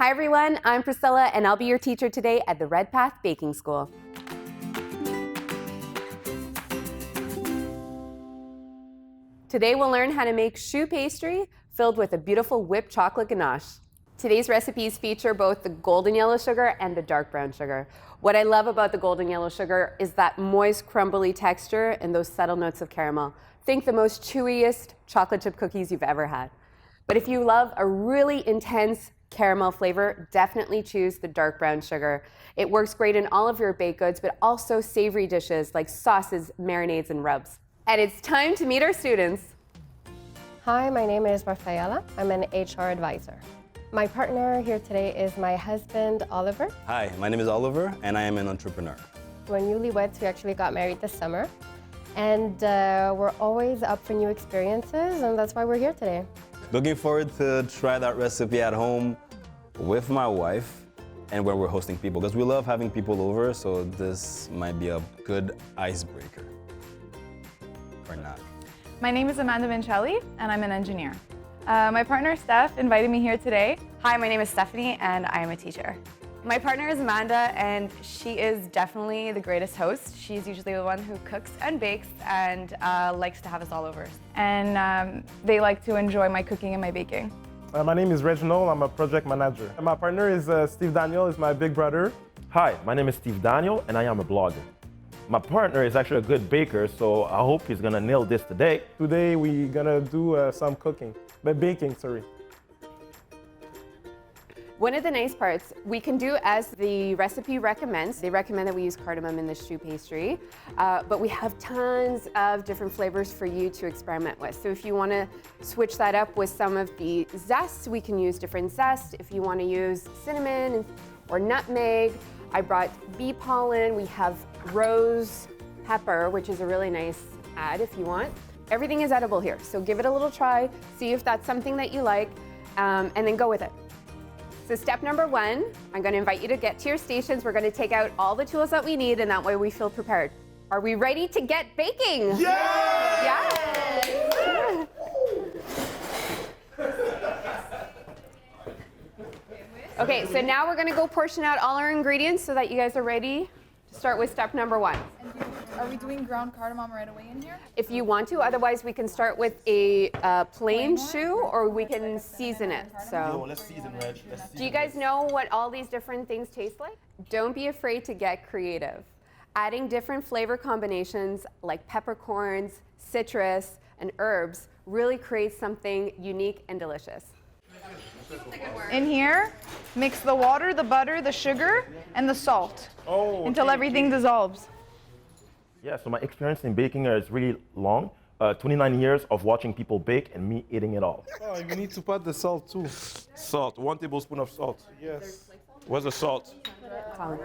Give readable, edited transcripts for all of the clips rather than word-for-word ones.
Hi everyone, I'm Priscila and I'll be your teacher today at the Redpath Baking School. Today we'll learn how to make choux pastry filled with a beautiful whipped chocolate ganache. Today's recipes feature both the golden yellow sugar and the dark brown sugar. What I love about the golden yellow sugar is that moist, crumbly texture and those subtle notes of caramel. Think the most chewiest chocolate chip cookies you've ever had. But if you love a really intense caramel flavor, definitely choose the dark brown sugar. It works great in all of your baked goods, but also savory dishes like sauces, marinades, and rubs. And it's time to meet our students. Hi, my name is Rafaela. I'm an HR advisor. My partner here today is my husband, Oliver. Hi, my name is Oliver, and I am an entrepreneur. We're newlyweds. We actually got married this summer. And we're always up for new experiences, and that's why we're here today. Looking forward to try that recipe at home with my wife and when we're hosting people, because we love having people over, so this might be a good icebreaker. Or not. My name is Amanda Vincelli, and I'm an engineer. My partner, Steph, invited me here today. Hi, my name is Stephanie, and I am a teacher. My partner is Amanda, and she is definitely the greatest host. She's usually the one who cooks and bakes and likes to have us all over. And they like to enjoy my cooking and my baking. My name is Reginald. I'm a project manager. And my partner is Steve Daniel, is my big brother. Hi, my name is Steve Daniel, and I am a blogger. My partner is actually a good baker, so I hope he's gonna nail this today. Today we're gonna do some baking, sorry. One of the nice parts, we can do as the recipe recommends. They recommend that we use cardamom in the choux pastry, but we have tons of different flavors for you to experiment with. So if you want to switch that up with some of the zest, we can use different zest. If you want to use cinnamon or nutmeg, I brought bee pollen. We have rose pepper, which is a really nice add if you want. Everything is edible here, so give it a little try, see if that's something that you like, and then go with it. So step number one, I'm going to invite you to get to your stations. We're going to take out all the tools that we need, and that way we feel prepared. Are we ready to get baking? Yeah! Yeah? Okay, so now we're going to go portion out all our ingredients so that you guys are ready to start with step number one. Are we doing ground cardamom right away in here? If you want to, otherwise we can start with a plain choux, or we can season it. So, let's season, Reg. do you guys know what all these different things taste like? Don't be afraid to get creative. Adding different flavor combinations like peppercorns, citrus, and herbs really creates something unique and delicious. In here, mix the water, the butter, the sugar, and the salt until everything dissolves. Yeah, so my experience in baking is really long. 29 years of watching people bake and me eating it all. Oh, you need to put the salt too. Salt, 1 tablespoon of salt. Yes. Where's the salt?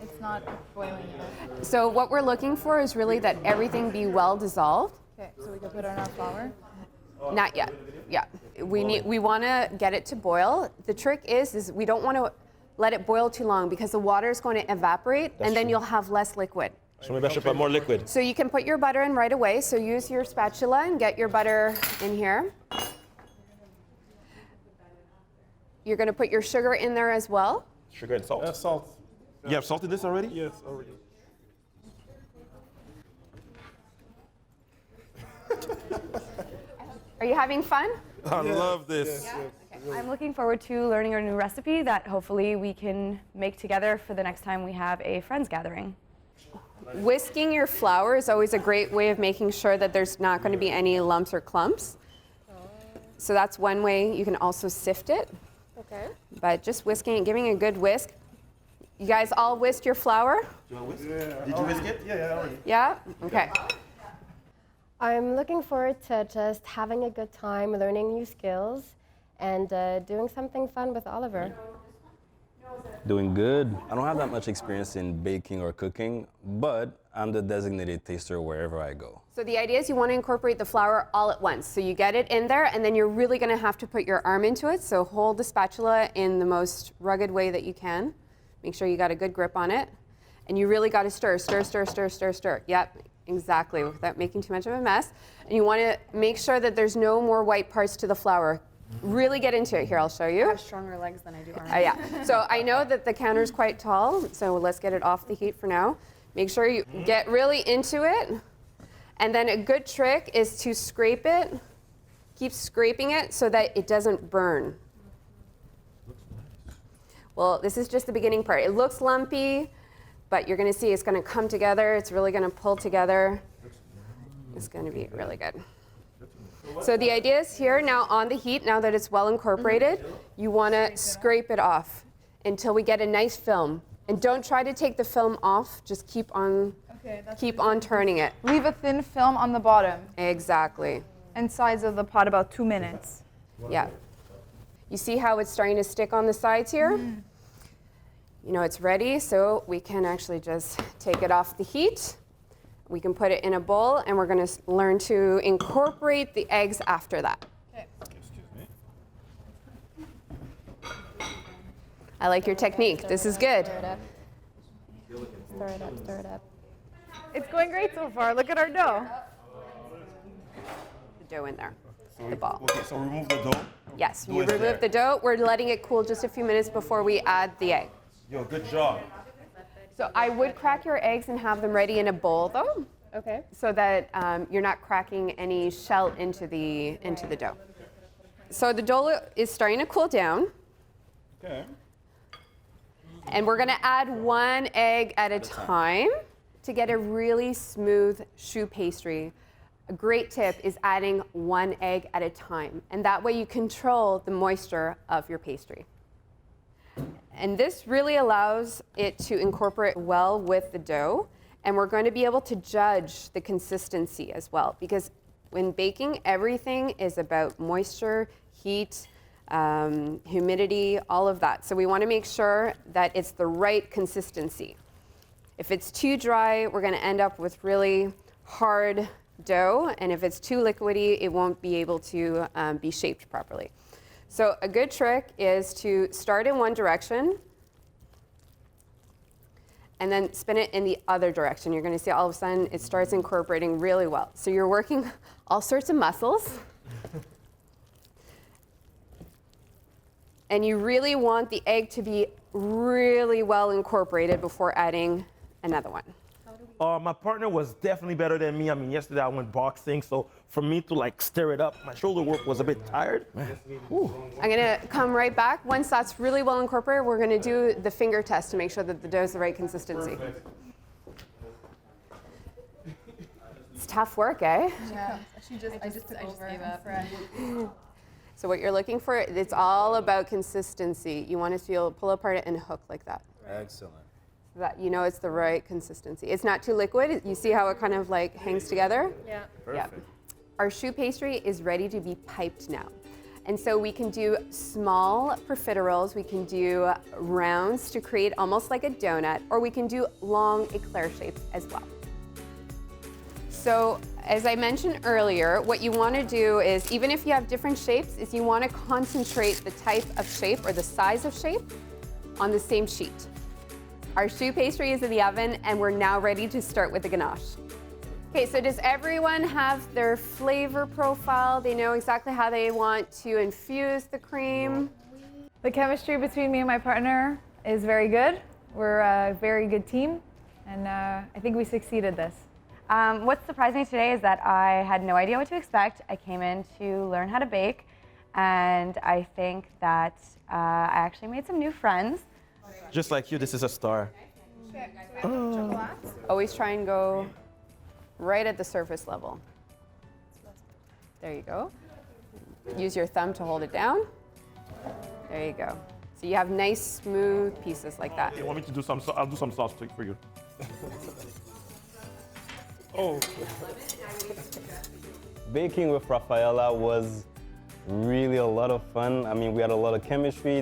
It's not boiling yet. So what we're looking for is really that everything be well dissolved. Okay, so we can put it on our flour. Not yet. Yeah. We want to get it to boil. The trick is we don't want to let it boil too long because the water is going to evaporate and then you'll have less liquid. So maybe I should put more liquid. So you can put your butter in right away. So use your spatula and get your butter in here. You're going to put your sugar in there as well. Sugar and salt. Salt. You have salt in this already? Yes, already. Are you having fun? I love this. Yes. I'm looking forward to learning our new recipe that hopefully we can make together for the next time we have a friends gathering. Whisking your flour is always a great way of making sure that there's not going to be any lumps or clumps. So that's one way. You can also sift it. Okay. But just whisking and giving a good whisk. You guys all whisked your flour? Do you want to whisk? Yeah. Did you whisk it? Yeah, already. Yeah? Okay. I'm looking forward to just having a good time, learning new skills, and doing something fun with Oliver. Doing good. I don't have that much experience in baking or cooking, but I'm the designated taster wherever I go. So the idea is you want to incorporate the flour all at once. So you get it in there, and then you're really going to have to put your arm into it. So hold the spatula in the most rugged way that you can. Make sure you got a good grip on it. And you really got to stir, stir, stir, stir, stir, stir. Yep, exactly, without making too much of a mess. And you want to make sure that there's no more white parts to the flour. Really get into it. Here, I'll show you. I have stronger legs than I do arms. Yeah. So I know that the counter's quite tall, so let's get it off the heat for now. Make sure you get really into it. And then a good trick is to scrape it. Keep scraping it so that it doesn't burn. Well, this is just the beginning part. It looks lumpy, but you're going to see it's going to come together. It's really going to pull together. It's going to be really good. So the idea is here now on the heat, now that it's well incorporated, you want to scrape it off until we get a nice film. And don't try to take the film off, just keep on turning it. Leave a thin film on the bottom Exactly. and sides of the pot about 2 minutes. Yeah. You see how it's starting to stick on the sides here? You know it's ready, so we can actually just take it off the heat. We can put it in a bowl, and we're going to learn to incorporate the eggs after that. Okay. I like your technique. This is good. Stir it up. Stir it up, stir it up. It's going great so far. Look at our dough. The dough in there, the ball. Okay, so remove the dough. Yes, Dough you is there. remove the dough. We're letting it cool just a few minutes before we add the egg. Yo, good job. So I would crack your eggs and have them ready in a bowl, though, Okay. so that you're not cracking any shell into the dough. So the dough is starting to cool down. Okay. And we're going to add one egg at a time to get a really smooth choux pastry. A great tip is adding one egg at a time, and that way you control the moisture of your pastry. And this really allows it to incorporate well with the dough, and we're going to be able to judge the consistency as well, because when baking, everything is about moisture, heat, humidity, all of that. So we want to make sure that it's the right consistency. If it's too dry, we're going to end up with really hard dough, and if it's too liquidy, it won't be able to be shaped properly. So a good trick is to start in one direction and then spin it in the other direction. You're going to see all of a sudden it starts incorporating really well. So you're working all sorts of muscles. And you really want the egg to be really well incorporated before adding another one. My partner was definitely better than me. I mean, yesterday I went boxing, so for me to like stir it up, my shoulder work was a bit tired. I'm gonna come right back. Once that's really well incorporated, we're gonna do the finger test to make sure that the dough is the right consistency. It's tough work, eh? Yeah. I just took over. Gave up. So what you're looking for, it's all about consistency. You want to pull apart it and hook like that. Excellent. So that you know it's the right consistency. It's not too liquid. You see how it kind of like hangs together? Yeah. Perfect. Yep. Our choux pastry is ready to be piped now. And so we can do small profiteroles, we can do rounds to create almost like a donut, or we can do long eclair shapes as well. So as I mentioned earlier, what you want to do is, even if you have different shapes, is you want to concentrate the type of shape or the size of shape on the same sheet. Our choux pastry is in the oven, and we're now ready to start with the ganache. Okay, so does everyone have their flavor profile? They know exactly how they want to infuse the cream? The chemistry between me and my partner is very good. We're a very good team, and I think we succeeded this. What surprised me today is that I had no idea what to expect. I came in to learn how to bake, and I think that I actually made some new friends. Just like you, this is a star. Always try and go right at the surface level. There you go. Use your thumb to hold it down. There you go. So you have nice, smooth pieces like that. You want me to do some? I'll do some sauce for you. Oh. Baking with Rafaela was really a lot of fun. I mean, we had a lot of chemistry.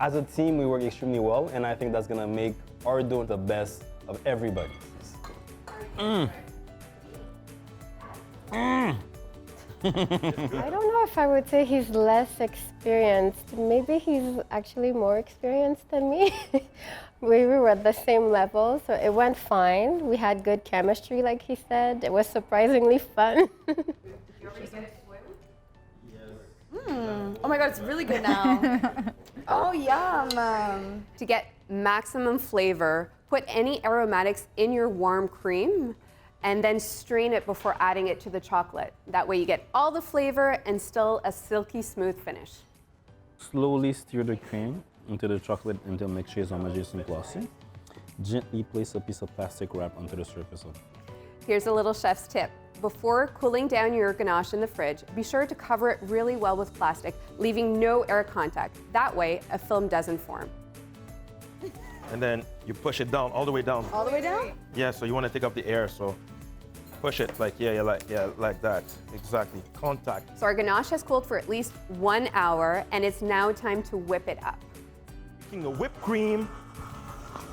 As a team, we work extremely well, and I think that's gonna make our dough the best of everybody's. I don't know if I would say he's less experienced. Maybe he's actually more experienced than me. We were at the same level, so it went fine. We had good chemistry, like he said. It was surprisingly fun. Oh my god, it's really good now. Oh, yum. To get maximum flavor, put any aromatics in your warm cream and then strain it before adding it to the chocolate. That way you get all the flavor and still a silky smooth finish. Slowly stir the cream into the chocolate until mixture is homogeneous and glossy. Gently place a piece of plastic wrap onto the surface of. Here's a little chef's tip. Before cooling down your ganache in the fridge, be sure to cover it really well with plastic, leaving no air contact. That way, a film doesn't form. And then you push it down, all the way down. All the way down? Yeah, so you want to take up the air, so push it like like that. Exactly. Contact. So our ganache has cooled for at least 1 hour, and it's now time to whip it up. Taking the whipped cream,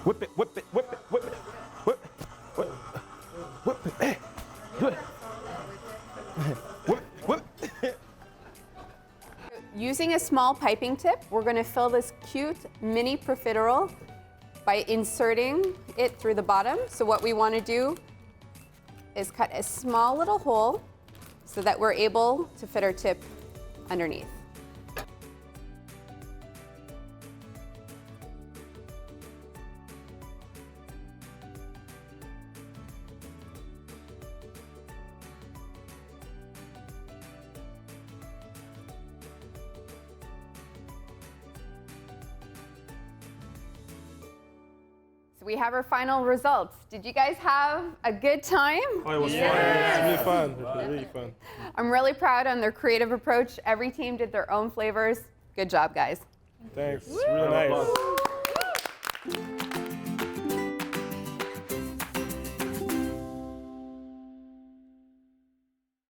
whip it, whip it, whip it, whip it, whip, whip, whip it. Hey, do it. Whip, whip. Using a small piping tip, we're going to fill this cute mini profiterole by inserting it through the bottom. So what we want to do is cut a small little hole so that we're able to fit our tip underneath. We have our final results. Did you guys have a good time? Oh, it was fun. It was really fun. It was really fun. I'm really proud on their creative approach. Every team did their own flavors. Good job, guys. Thanks. Really nice.